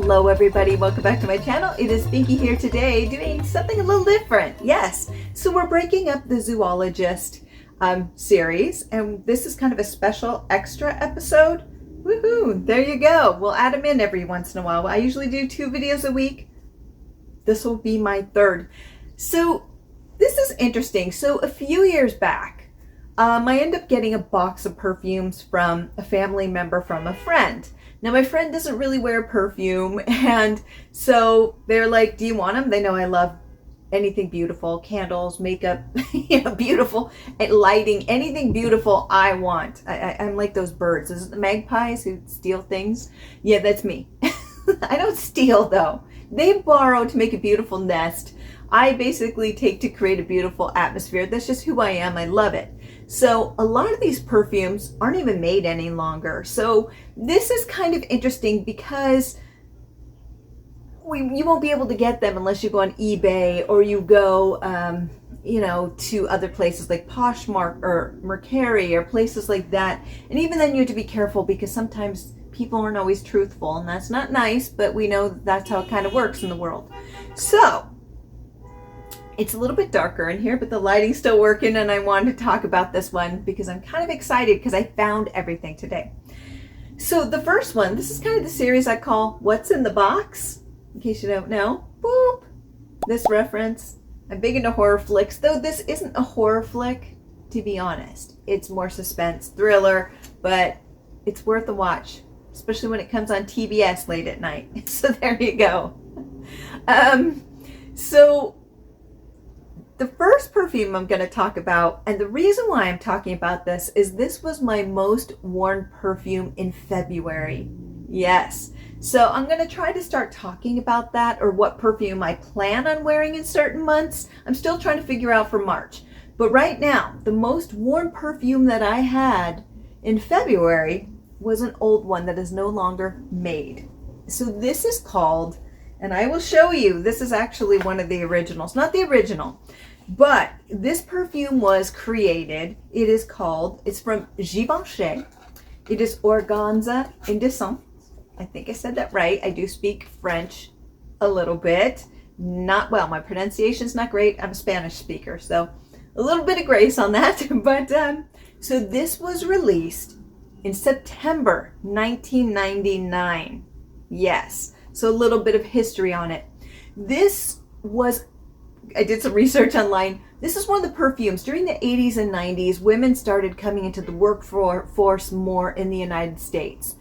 Hello everybody, welcome back to my channel. It is Pinky here today doing something a little different. Yes, so we're breaking up the zoologist series, and this is kind of a special extra episode. Woohoo, there you go. We'll add them in every once in a while. I usually do 2 videos a week. This will be my 3rd. So this is interesting. So a few years back, I ended up getting a box of perfumes from a family member from a friend. Now, my friend doesn't really wear perfume, and so they're like, do you want them? They know I love anything beautiful, candles, makeup, beautiful, and lighting, anything beautiful I want. I'm like those birds. Is it the magpies who steal things? Yeah, that's me. I don't steal, though. They borrow to make a beautiful nest. I basically take to create a beautiful atmosphere. That's just who I am. I love it. So a lot of these perfumes aren't even made any longer. So this is kind of interesting because you won't be able to get them unless you go on eBay or you go, to other places like Poshmark or Mercari or places like that. And even then you have to be careful because sometimes people aren't always truthful, and that's not nice, but we know that's how it kind of works in the world. So it's a little bit darker in here, but the lighting's still working, and I wanted to talk about this one because I'm kind of excited because I found everything today. So the first one, this is kind of the series I call What's in the Box, in case you don't know. Boop! This reference. I'm big into horror flicks, though this isn't a horror flick, to be honest. It's more suspense, thriller, but it's worth a watch, especially when it comes on TBS late at night. So there you go. So the first perfume I'm going to talk about, and the reason why I'm talking about this was my most worn perfume in February. Yes. So I'm going to try to start talking about that, or what perfume I plan on wearing in certain months. I'm still trying to figure out for March. But right now, the most worn perfume that I had in February was an old one that is no longer made. So this is called, and I will show you, this is actually one of the originals, not the original, but this perfume was created. It's from Givenchy. It is Organza Indecence. I think I said that right. I do speak French a little bit. Not well. My pronunciation's not great. I'm a Spanish speaker, so a little bit of grace on that. But so this was released in September 1999. Yes. So a little bit of history on it. I did some research online. This is one of the perfumes. During the 80s and 90s, women started coming into the workforce more in the United States.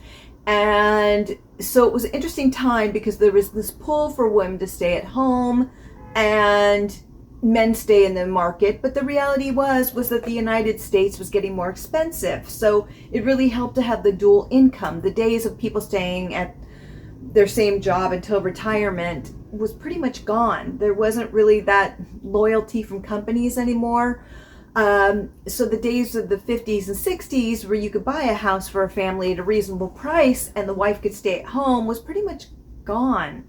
And so it was an interesting time because there was this pull for women to stay at home and men stay in the market. But the reality was that the United States was getting more expensive. So it really helped to have the dual income. The days of people staying at their same job until retirement was pretty much gone. There wasn't really that loyalty from companies anymore. So the days of the 50s and 60s where you could buy a house for a family at a reasonable price and the wife could stay at home was pretty much gone.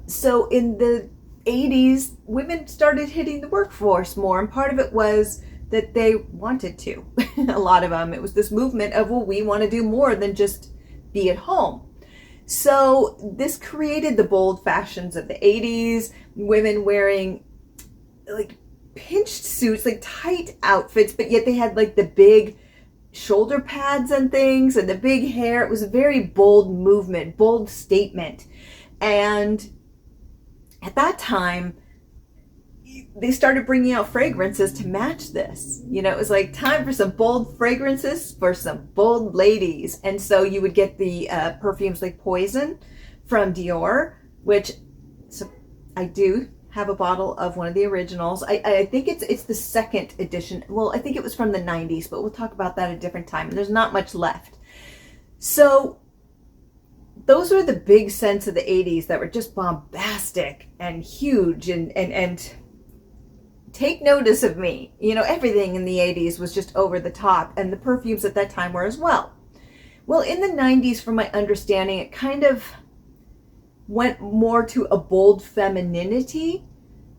So in the 80s, women started hitting the workforce more, and part of it was that they wanted to. A lot of them, it was this movement of, well, we want to do more than just be at home. So this created the bold fashions of the 80s, women wearing like pinched suits, like tight outfits, but yet they had like the big shoulder pads and things and the big hair. It was a very bold movement, bold statement. And at that time, they started bringing out fragrances to match this. It was like time for some bold fragrances for some bold ladies. And so you would get the perfumes like Poison from Dior, which I do have a bottle of one of the originals. I think it's the 2nd edition. Well, I think it was from the 90s, but we'll talk about that at a different time. And there's not much left. So those were the big scents of the 80s that were just bombastic and huge and take notice of me. Everything in the 80s was just over the top, and the perfumes at that time were as well. Well, in the 90s, from my understanding, it kind of went more to a bold femininity.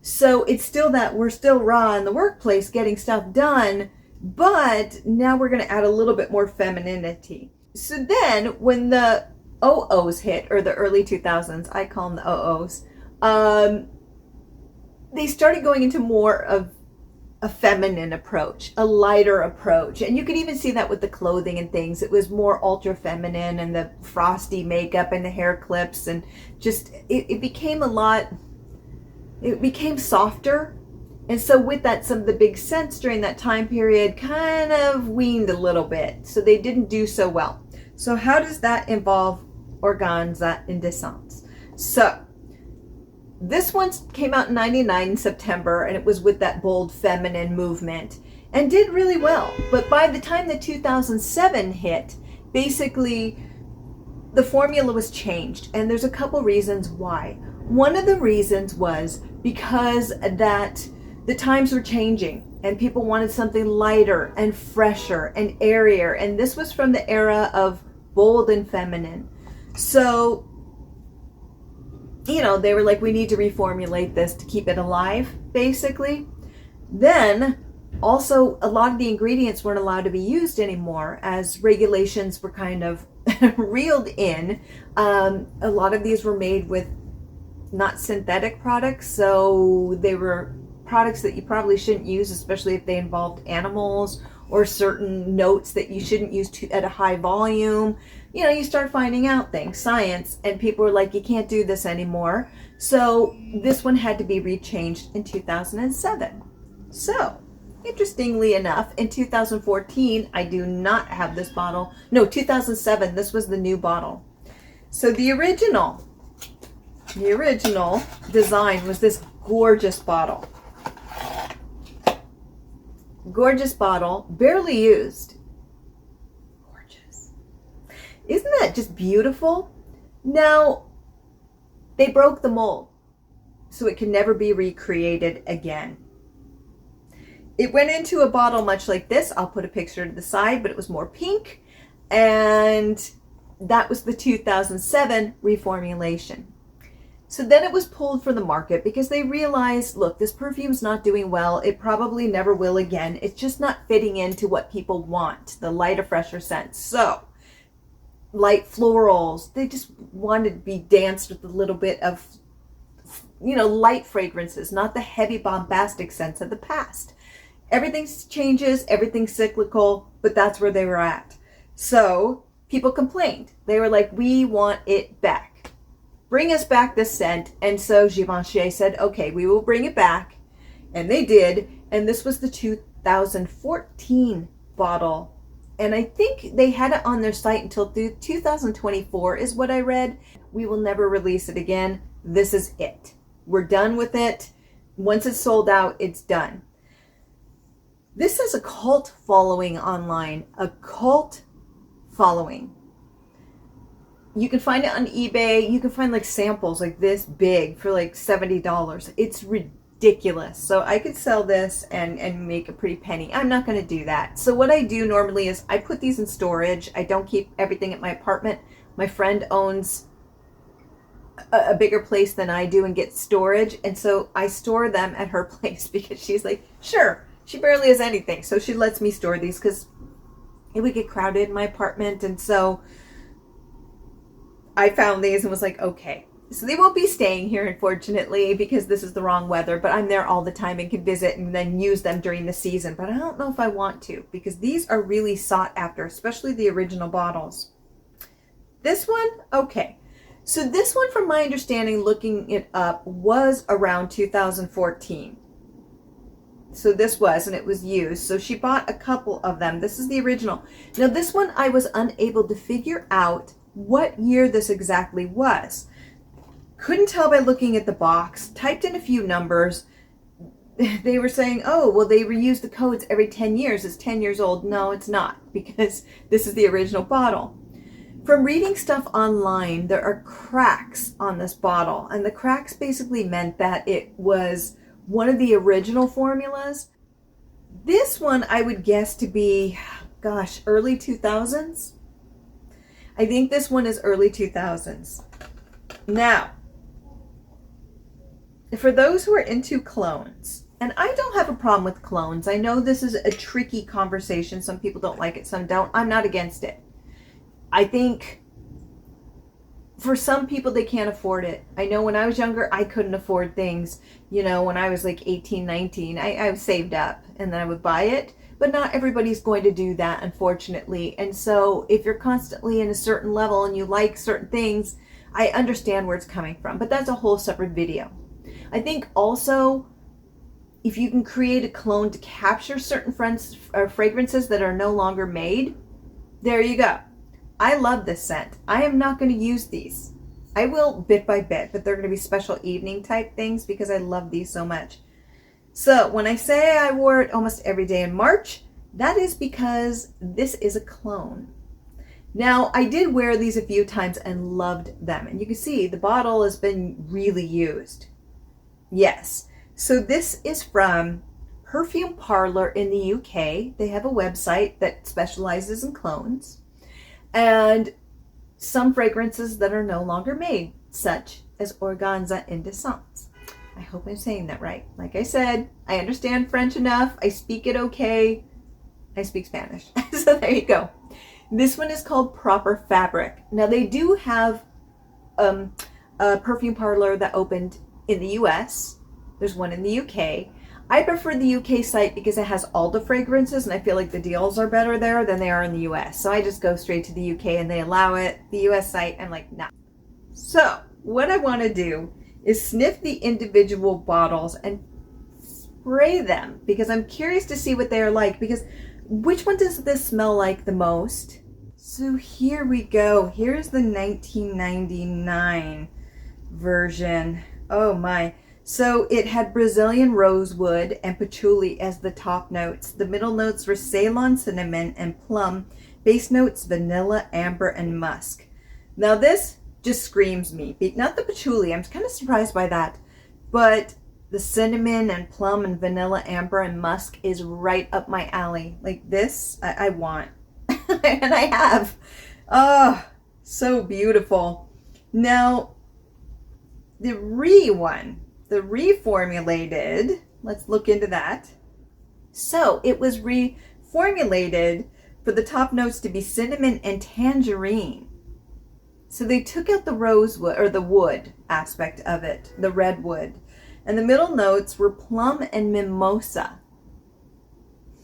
So it's still that we're still raw in the workplace getting stuff done, but now we're going to add a little bit more femininity. So then when the OOs hit, or the early 2000s, I call them the OOs, they started going into more of a feminine approach, a lighter approach. And you could even see that with the clothing and things. It was more ultra feminine, and the frosty makeup and the hair clips, and just it became a lot, it became softer. And so with that, some of the big scents during that time period kind of weaned a little bit. So they didn't do so well. So how does that involve Organza Indecence? So this one came out in 99 in September, and it was with that bold feminine movement and did really well. But by the time the 2007 hit, basically the formula was changed, and there's a couple reasons why. One of the reasons was because that the times were changing and people wanted something lighter and fresher and airier, and this was from the era of bold and feminine. So you know, they were like, we need to reformulate this to keep it alive, basically. Then also a lot of the ingredients weren't allowed to be used anymore as regulations were kind of reeled in. A lot of these were made with not synthetic products, so they were products that you probably shouldn't use, especially if they involved animals or certain notes that you shouldn't use at a high volume. You know, you start finding out things, science, and people were like, you can't do this anymore. So this one had to be rechanged in 2007. So, interestingly enough, in 2014, I do not have this bottle. No, 2007, this was the new bottle. So the original design was this gorgeous bottle. Gorgeous bottle, barely used. Gorgeous. Isn't that just beautiful? Now, they broke the mold, so it can never be recreated again. It went into a bottle much like this. I'll put a picture to the side, but it was more pink. And that was the 2007 reformulation. So then it was pulled from the market because they realized, look, this perfume's not doing well. It probably never will again. It's just not fitting into what people want, the lighter, fresher scents. So light florals, they just wanted to be danced with a little bit of, you know, light fragrances, not the heavy bombastic scents of the past. Everything changes, everything's cyclical, but that's where they were at. So people complained. They were like, we want it back. Bring us back this scent. And so Givenchy said, okay, we will bring it back. And they did. And this was the 2014 bottle. And I think they had it on their site until 2024 is what I read. We will never release it again. This is it. We're done with it. Once it's sold out, it's done. This is a cult following online. A cult following. You can find it on eBay. You can find like samples like this big for like $70. It's ridiculous. So I could sell this and make a pretty penny. I'm not going to do that. So what I do normally is I put these in storage. I don't keep everything at my apartment. My friend owns a bigger place than I do and gets storage. And so I store them at her place because she's like, sure, she barely has anything. So she lets me store these because it would get crowded in my apartment. And so I found these and was like, okay. So they won't be staying here, unfortunately, because this is the wrong weather, but I'm there all the time and can visit and then use them during the season. But I don't know if I want to, because these are really sought after, especially the original bottles. This one, okay. So this one, from my understanding, looking it up, was around 2014. So this was, and it was used. So she bought a couple of them. This is the original. Now this one, I was unable to figure out what year this exactly was. Couldn't tell by looking at the box. Typed in a few numbers. They were saying, oh, well, they reuse the codes every 10 years. It's 10 years old. No, it's not, because this is the original bottle. From reading stuff online, there are cracks on this bottle, and the cracks basically meant that it was one of the original formulas. This one I would guess to be, gosh, early 2000s. I think this one is early 2000s. Now, for those who are into clones, and I don't have a problem with clones. I know this is a tricky conversation. Some people don't like it, some don't. I'm not against it. I think for some people, they can't afford it. I know when I was younger, I couldn't afford things. You know, when I was like 18, 19, I saved up and then I would buy it. But not everybody's going to do that, unfortunately. And so if you're constantly in a certain level and you like certain things, I understand where it's coming from. But that's a whole separate video. I think also, if you can create a cologne to capture certain fragrances that are no longer made, there you go. I love this scent. I am not going to use these. I will bit by bit, but they're going to be special evening type things because I love these so much. So when I say I wore it almost every day in March, that is because this is a cologne. Now, I did wear these a few times and loved them. And you can see the bottle has been really used. Yes. So this is from Perfume Parlour in the UK. They have a website that specializes in clones. And some fragrances that are no longer made, such as Organza Indecence. I hope I'm saying that right. Like I said, I understand French enough. I speak it okay. I speak Spanish. So there you go. This one is called Proper Fabric. Now they do have a Perfume Parlour that opened in the US. There's one in the UK. I prefer the UK site because it has all the fragrances and I feel like the deals are better there than they are in the US. So I just go straight to the UK and they allow it. The US site, I'm like, nah. So what I want to do is sniff the individual bottles and spray them because I'm curious to see what they are like, because which one does this smell like the most? So here we go. Here's the 1999 version. Oh my. So it had Brazilian rosewood and patchouli as the top notes. The middle notes were Ceylon cinnamon and plum. Base notes vanilla, amber, and musk. Now this just screams me. Not the patchouli, I'm kind of surprised by that. But the cinnamon and plum and vanilla, amber, and musk is right up my alley. Like this, I want. And I have. Oh, so beautiful. Now, the reformulated, let's look into that. So it was reformulated for the top notes to be cinnamon and tangerine. So they took out the rosewood, or the wood aspect of it, the redwood. And the middle notes were plum and mimosa.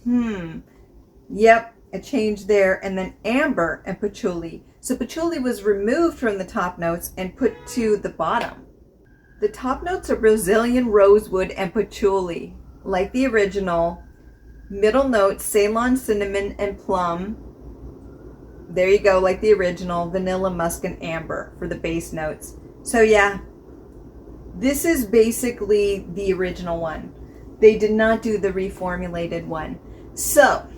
Yep, a change there. And then amber and patchouli. So patchouli was removed from the top notes and put to the bottom. The top notes are Brazilian rosewood and patchouli, like the original. Middle notes, Ceylon cinnamon and plum. There you go, like the original. Vanilla, musk, and amber for the base notes. So yeah, this is basically the original one. They did not do the reformulated one. So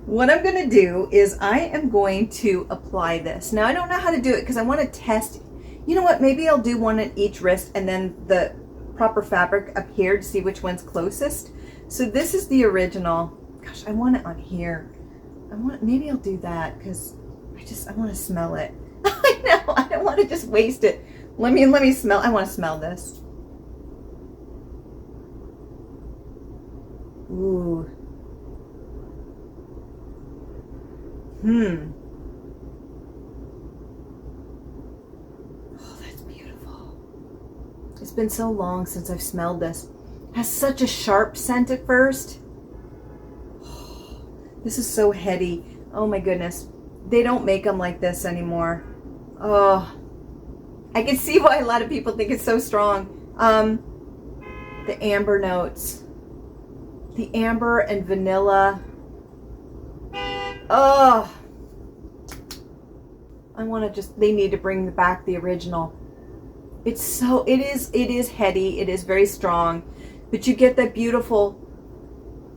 what I'm going to do is I am going to apply this. Now I don't know how to do it because I want to test. You know what? Maybe I'll do one at each wrist and then the Proper Fabric up here to see which one's closest. So this is the original. Gosh, I want it on here. Maybe I'll do that because I want to smell it. I know, I don't want to just waste it. Let me smell. I want to smell this. Ooh. Oh, that's beautiful. It's been so long since I've smelled this. It has such a sharp scent at first. Oh, this is so heady. Oh my goodness. They don't make them like this anymore. Oh, I can see why a lot of people think it's so strong. The amber notes. The amber and vanilla. Oh, I want to just, they need to bring back the original. It is heady. It is very strong, but you get that beautiful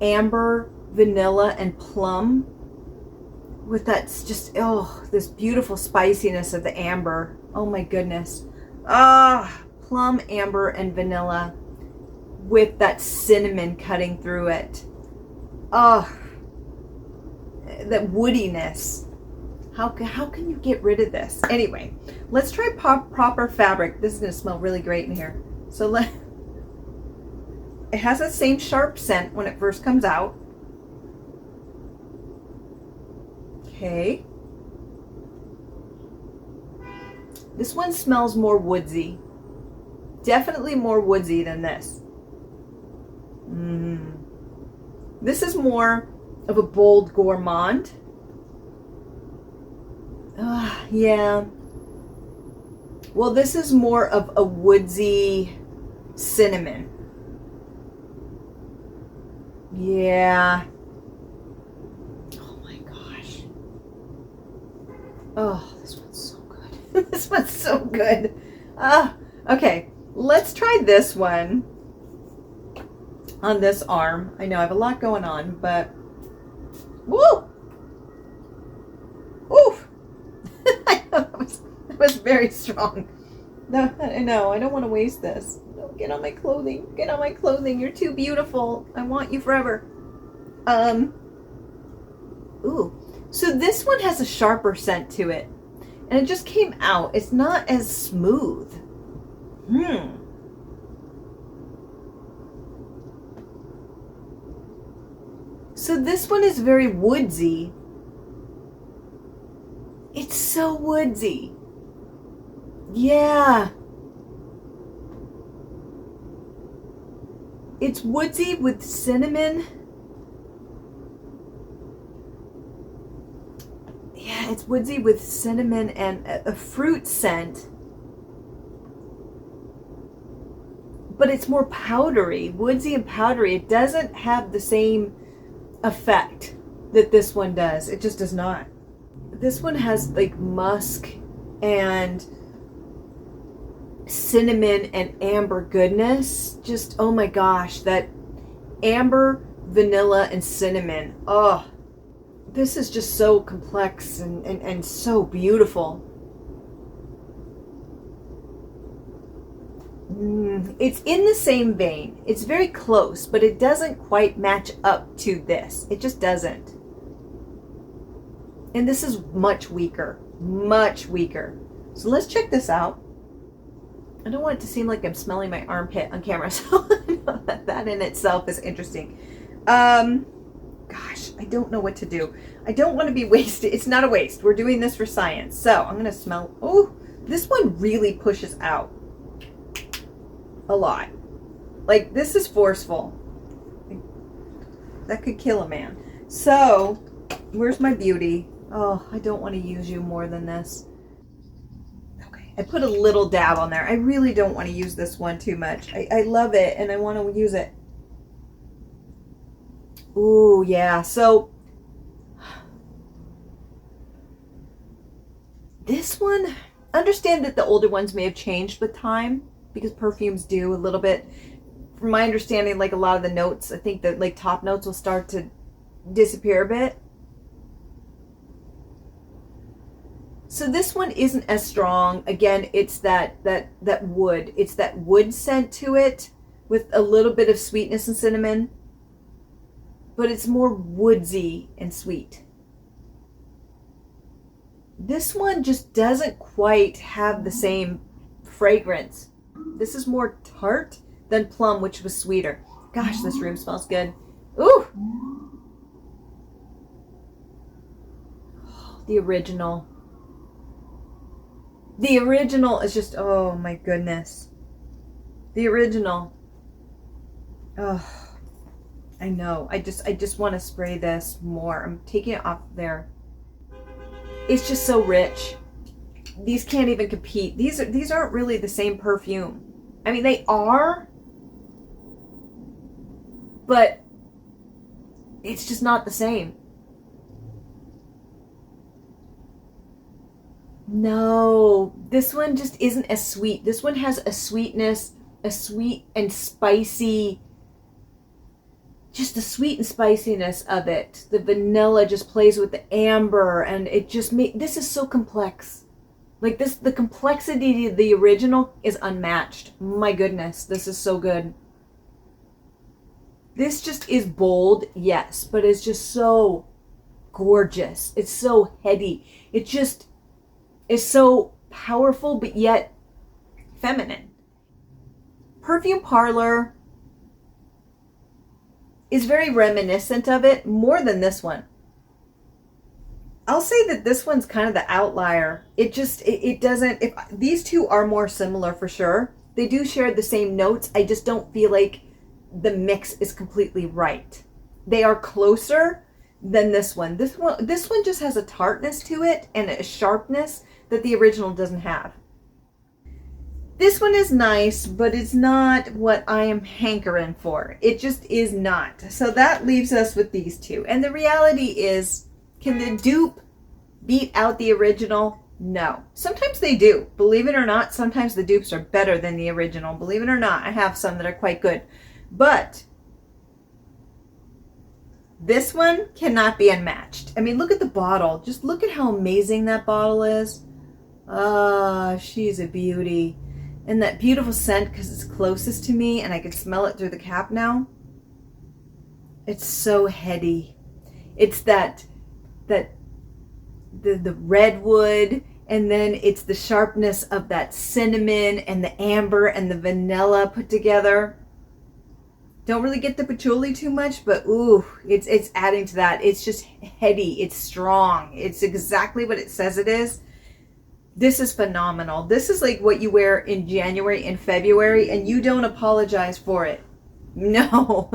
amber, vanilla, and plum with that just, oh, this beautiful spiciness of the amber. Oh my goodness. Plum, amber, and vanilla with that cinnamon cutting through it. Oh, that woodiness. How can you get rid of this? Anyway, let's try Proper Fabric. This is going to smell really great in here. So it has that same sharp scent when it first comes out. Okay. This one smells more woodsy. Definitely more woodsy than this. This is more of a bold gourmand. Yeah. Well, this is more of a woodsy cinnamon. Yeah. Oh my gosh. Oh, this one's so good. This one's so good. Okay. Let's try this one on this arm. I know I have a lot going on, but woo! Oof! I know that was very strong. No, I know. I don't want to waste this. No, get on my clothing. Get on my clothing. You're too beautiful. I want you forever. Ooh. So this one has a sharper scent to it. And it just came out. It's not as smooth. So this one is very woodsy. It's so woodsy. Yeah. It's woodsy with cinnamon. Yeah, it's woodsy with cinnamon and a fruit scent. But it's more powdery, woodsy and powdery. It doesn't have the same effect that this one does. It just does not. This one has like musk and cinnamon and amber goodness. Just, oh my gosh, that amber, vanilla, and cinnamon. Oh, this is just so complex and so beautiful. It's in the same vein. It's very close, but it doesn't quite match up to this. It just doesn't. And this is much weaker. Much weaker. So let's check this out. I don't want it to seem like I'm smelling my armpit on camera, so that in itself is interesting. Gosh, I don't know what to do. I don't want to be wasted. It's not a waste. We're doing this for science. So I'm going to smell. Oh, this one really pushes out a lot. Like, this is forceful. That could kill a man. So, where's my beauty? Oh, I don't want to use you more than this. Okay, I put a little dab on there. I really don't want to use this one too much. I love it and I want to use it. Ooh, yeah. So, this one, understand that the older ones may have changed with time, because perfumes do a little bit. From my understanding, like a lot of the notes, I think that like top notes will start to disappear a bit. So this one isn't as strong. Again, it's that wood. It's that wood scent to it with a little bit of sweetness and cinnamon. But it's more woodsy and sweet. This one just doesn't quite have the same fragrance. This is more tart than plum, which was sweeter. Gosh, this room smells good. Ooh! The original. The original is just, oh my goodness. The original. Oh, I know. I just want to spray this more. I'm taking it off there. It's just so rich. These can't even compete. These aren't really the same perfume. I mean, they are, but it's just not the same. No, this one just isn't as sweet. This one has a sweetness, a sweet and spicy, just the sweet and spiciness of it. The vanilla just plays with the amber, and it just this is so complex. Like this, the complexity of the original is unmatched. My goodness, this is so good. This just is bold, yes, but it's just so gorgeous. It's so heady. It just is so powerful, but yet feminine. Perfume Parlour is very reminiscent of it, more than this one. I'll say that this one's kind of the outlier. It doesn't, if these two are more similar for sure. They do share the same notes. I just don't feel like the mix is completely right. They are closer than this one. This one just has a tartness to it and a sharpness that the original doesn't have. This one is nice, but it's not what I am hankering for. It just is not. So that leaves us with these two. And the reality is, can the dupe beat out the original? No. Sometimes they do. Believe it or not, sometimes the dupes are better than the original. Believe it or not, I have some that are quite good. But this one cannot be unmatched. I mean, look at the bottle. Just look at how amazing that bottle is. Ah, she's a beauty. And that beautiful scent, because it's closest to me and I can smell it through the cap now. It's so heady. It's the redwood, and then it's the sharpness of that cinnamon and the amber and the vanilla put together. Don't really get the patchouli too much, but ooh, it's adding to that. It's just heady. It's strong. It's exactly what it says it is. This is phenomenal. This is like what you wear in January and February, and you don't apologize for it. No.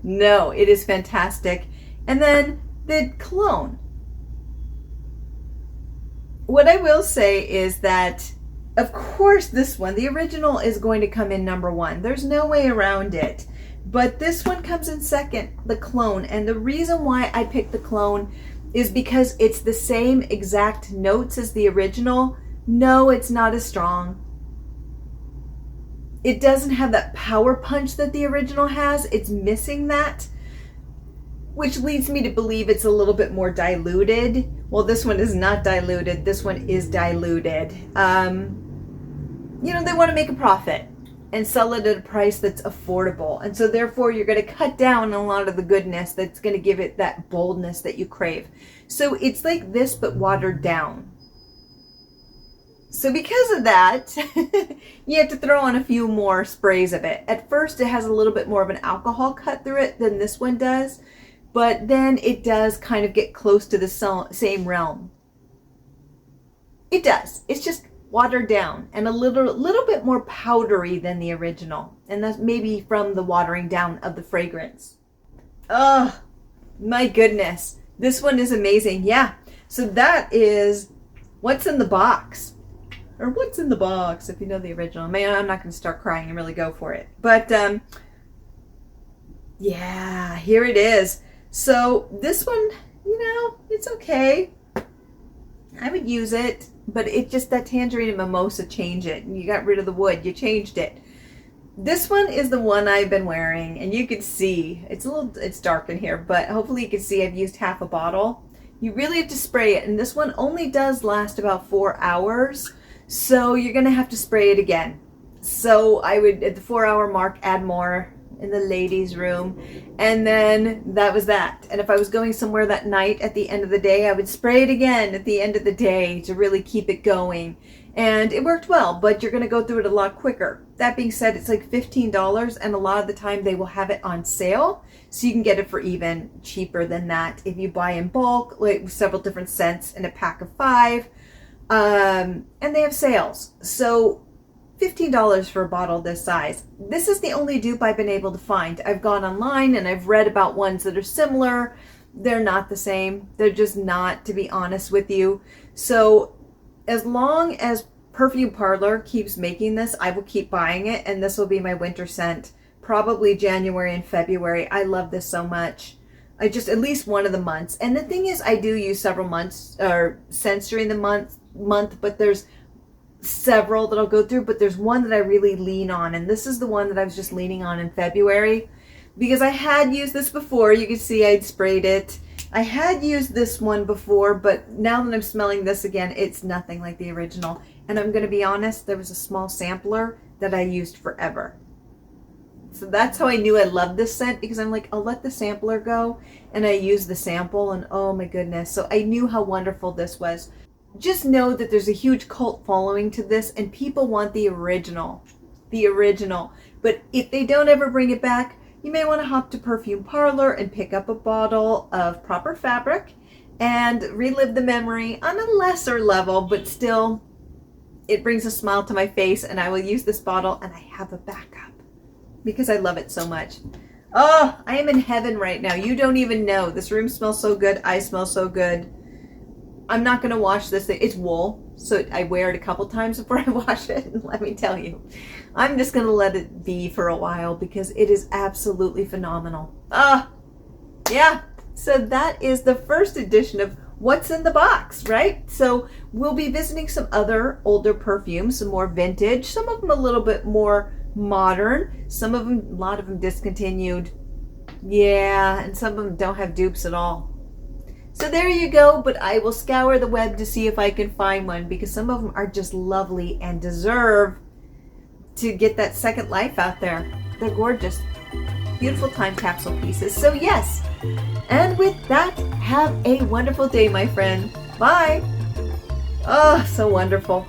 No, it is fantastic. And then the cologne. What I will say is that, of course, this one, the original, is going to come in number one. There's no way around it. But this one comes in second, the cologne. And the reason why I picked the cologne is because it's the same exact notes as the original. No, it's not as strong. It doesn't have that power punch that the original has. It's missing that, which leads me to believe it's a little bit more diluted. Well, this one is not diluted. This one is diluted. You know, they want to make a profit and sell it at a price that's affordable. And so therefore you're going to cut down a lot of the goodness that's going to give it that boldness that you crave. So it's like this, but watered down. So because of that, you have to throw on a few more sprays of it. At first it has a little bit more of an alcohol cut through it than this one does, but then it does kind of get close to the same realm. It does. It's just watered down and a little bit more powdery than the original. And that's maybe from the watering down of the fragrance. Oh, my goodness. This one is amazing. Yeah. So that is what's in the box. Or what's in the box, if you know the original. Man, I'm not going to start crying and really go for it. But, yeah, here it is. So this one, you know, it's okay. I would use it. But it just, that tangerine and mimosa change it. You got rid of the wood. You changed it. This one is the one I've been wearing. And you can see, it's dark in here. But hopefully you can see I've used half a bottle. You really have to spray it. And this one only does last about 4 hours. So you're going to have to spray it again. So I would, at the 4-hour mark, add more in the ladies' room. And then that was that. And if I was going somewhere that night at the end of the day, I would spray it again at the end of the day to really keep it going. And it worked well, but you're going to go through it a lot quicker. That being said, it's like $15, and a lot of the time they will have it on sale. So you can get it for even cheaper than that if you buy in bulk, like several different scents in a pack of 5. And they have sales. So $15 for a bottle this size. This is the only dupe I've been able to find. I've gone online and I've read about ones that are similar. They're not the same. They're just not, to be honest with you. So as long as Perfume Parlour keeps making this, I will keep buying it. And this will be my winter scent, probably January and February. I love this so much. I just, at least one of the months. And the thing is, I do use several months or scents during the month, but there's several that I'll go through, but there's one that I really lean on, and this is the one that I was just leaning on in February because I had used this before. You can see I'd sprayed it. I had used this one before, but now that I'm smelling this again, it's nothing like the original. And I'm going to be honest, there was a small sampler that I used forever. So that's how I knew I loved this scent, because I'm like, I'll let the sampler go, and I used the sample, and oh my goodness. So I knew how wonderful this was. Just know that there's a huge cult following to this, and people want the original. The original. But if they don't ever bring it back, you may want to hop to Perfume Parlour and pick up a bottle of proper fabric and relive the memory on a lesser level, but still it brings a smile to my face, and I will use this bottle, and I have a backup because I love it so much. Oh, I am in heaven right now. You don't even know. This room smells so good. I smell so good. I'm not going to wash this thing. It's wool, so I wear it a couple times before I wash it. And let me tell you, I'm just going to let it be for a while because it is absolutely phenomenal. Yeah. So that is the first edition of What's in the Box, right? So we'll be visiting some other older perfumes, some more vintage, some of them a little bit more modern, some of them, a lot of them discontinued. Yeah, and some of them don't have dupes at all. So there you go, but I will scour the web to see if I can find one because some of them are just lovely and deserve to get that second life out there. They're gorgeous. Beautiful time capsule pieces. So yes, and with that, have a wonderful day, my friend. Bye. Oh, so wonderful.